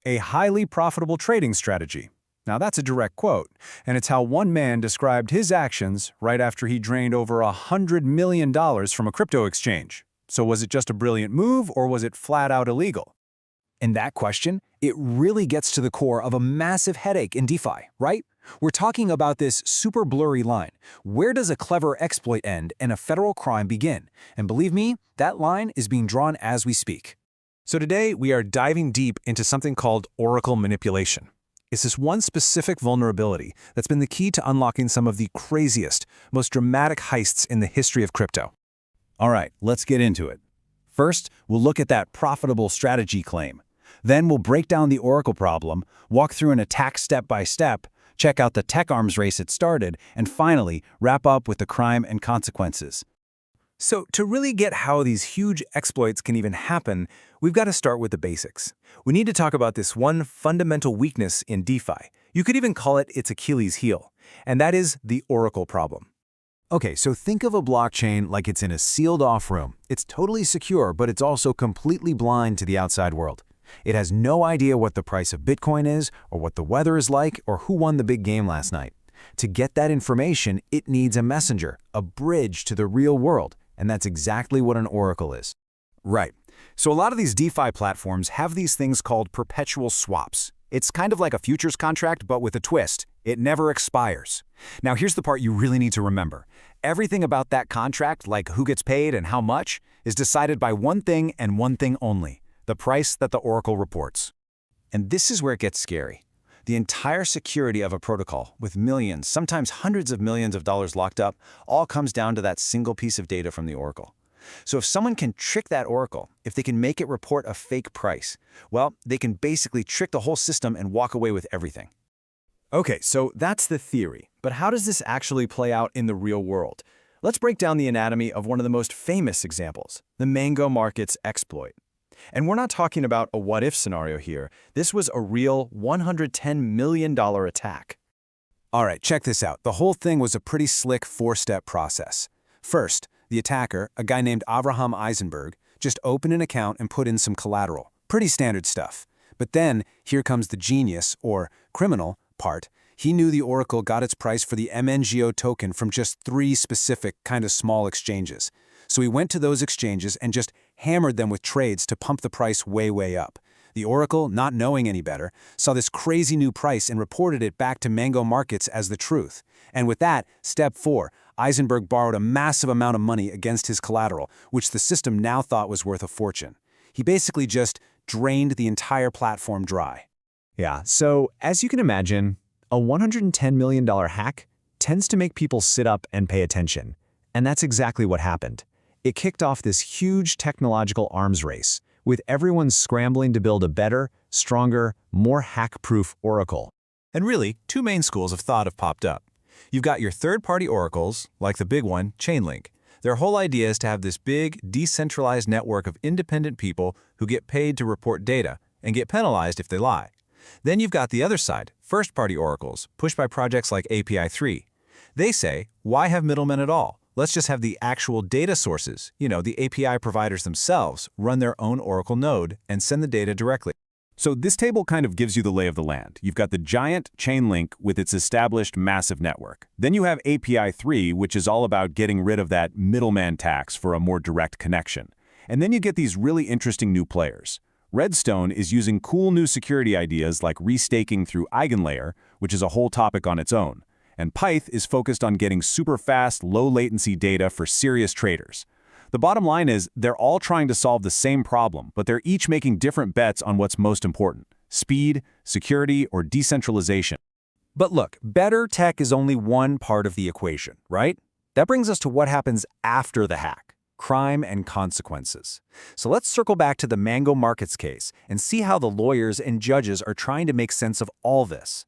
a highly profitable trading strategy. Now that's a direct quote, and it's how one man described his actions right after he drained over $100 million from a crypto exchange. So was it just a brilliant move, or was it flat out illegal? And that question, it really gets to the core of a massive headache in DeFi, right? We're talking about this super blurry line. Where does a clever exploit end and a federal crime begin? And believe me, that line is being drawn as we speak. So today, we are diving deep into something called Oracle manipulation. It's this one specific vulnerability that's been the key to unlocking some of the craziest, most dramatic heists in the history of crypto. All right, let's get into it. First, we'll look at that profitable strategy claim. Then we'll break down the Oracle problem, walk through an attack step by step, check out the tech arms race it started, and finally, wrap up with the crime and consequences. So to really get how these huge exploits can even happen, we've got to start with the basics. We need to talk about this one fundamental weakness in DeFi. You could even call it its Achilles heel, and that is the Oracle problem. Okay, so think of a blockchain like it's in a sealed-off room. It's totally secure, but it's also completely blind to the outside world. It has no idea what the price of Bitcoin is, or what the weather is like, or who won the big game last night. To get that information, it needs a messenger, a bridge to the real world, and that's exactly what an oracle is. Right. So a lot of these DeFi platforms have these things called perpetual swaps. It's kind of like a futures contract, but with a twist. It never expires. Now here's the part you really need to remember. Everything about that contract, like who gets paid and how much, is decided by one thing and one thing only: the price that the oracle reports. And this is where it gets scary. The entire security of a protocol, with millions, sometimes hundreds of millions of dollars locked up, all comes down to that single piece of data from the oracle. So if someone can trick that oracle, if they can make it report a fake price, well, they can basically trick the whole system and walk away with everything. Okay, so that's the theory. But how does this actually play out in the real world? Let's break down the anatomy of one of the most famous examples, the MNGO markets exploit. And we're not talking about a what-if scenario here. This was a real $110 million attack. All right, check this out. The whole thing was a pretty slick four-step process. First, the attacker, a guy named Avraham Eisenberg, just opened an account and put in some collateral. Pretty standard stuff. But then, here comes the genius, or criminal, part. He knew the oracle got its price for the MNGO token from just 3 specific, kind of small exchanges. So he went to those exchanges and just hammered them with trades to pump the price way up. The oracle, not knowing any better, saw this crazy new price and reported it back to MNGO markets as the truth. And with that, step 4, Eisenberg borrowed a massive amount of money against his collateral, which the system now thought was worth a fortune. He basically just drained the entire platform dry. Yeah, so as you can imagine, a $110 million hack tends to make people sit up and pay attention. And that's exactly what happened. It kicked off this huge technological arms race, with everyone scrambling to build a better, stronger, more hack-proof oracle. And really, 2 main schools of thought have popped up. You've got your third-party oracles, like the big one, Chainlink. Their whole idea is to have this big, decentralized network of independent people who get paid to report data and get penalized if they lie. Then you've got the other side, first-party oracles, pushed by projects like API3. They say, why have middlemen at all? Let's just have the actual data sources, the API providers themselves, run their own Oracle node and send the data directly. So this table kind of gives you the lay of the land. You've got the giant Chainlink with its established massive network. Then you have API3, which is all about getting rid of that middleman tax for a more direct connection. And then you get these really interesting new players. Redstone is using cool new security ideas like restaking through EigenLayer, which is a whole topic on its own. And Pyth is focused on getting super fast, low-latency data for serious traders. The bottom line is they're all trying to solve the same problem, but they're each making different bets on what's most important: speed, security, or decentralization. But look, better tech is only one part of the equation, right? That brings us to what happens after the hack: crime and consequences. So let's circle back to the MNGO markets case and see how the lawyers and judges are trying to make sense of all this.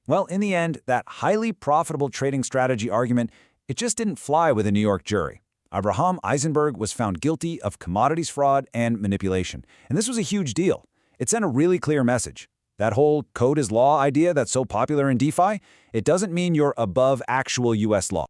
Well, in the end, that highly profitable trading strategy argument, it just didn't fly with a New York jury. Avraham Eisenberg was found guilty of commodities fraud and manipulation, and this was a huge deal. It sent a really clear message. That whole code is law idea that's so popular in DeFi, it doesn't mean you're above actual US law.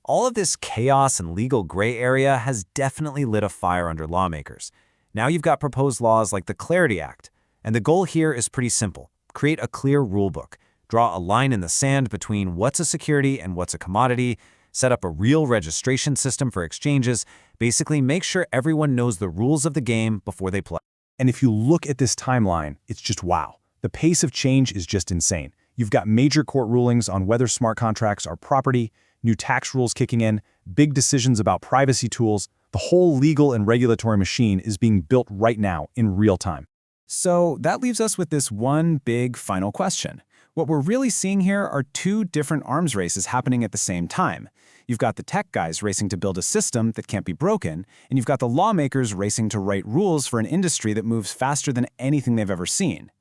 All of this chaos and legal gray area has definitely lit a fire under lawmakers. Now you've got proposed laws like the Clarity Act. And the goal here is pretty simple. Create a clear rulebook. Draw a line in the sand between what's a security and what's a commodity. Set up a real registration system for exchanges. Basically, make sure everyone knows the rules of the game before they play. And if you look at this timeline, it's just wow. The pace of change is just insane. You've got major court rulings on whether smart contracts are property, new tax rules kicking in, big decisions about privacy tools. The whole legal and regulatory machine is being built right now in real time. So that leaves us with this one big final question. What we're really seeing here are two different arms races happening at the same time. You've got the tech guys racing to build a system that can't be broken, and you've got the lawmakers racing to write rules for an industry that moves faster than anything they've ever seen.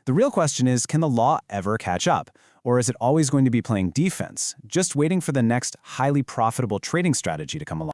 The real question is, can the law ever catch up? Or is it always going to be playing defense, just waiting for the next highly profitable trading strategy to come along?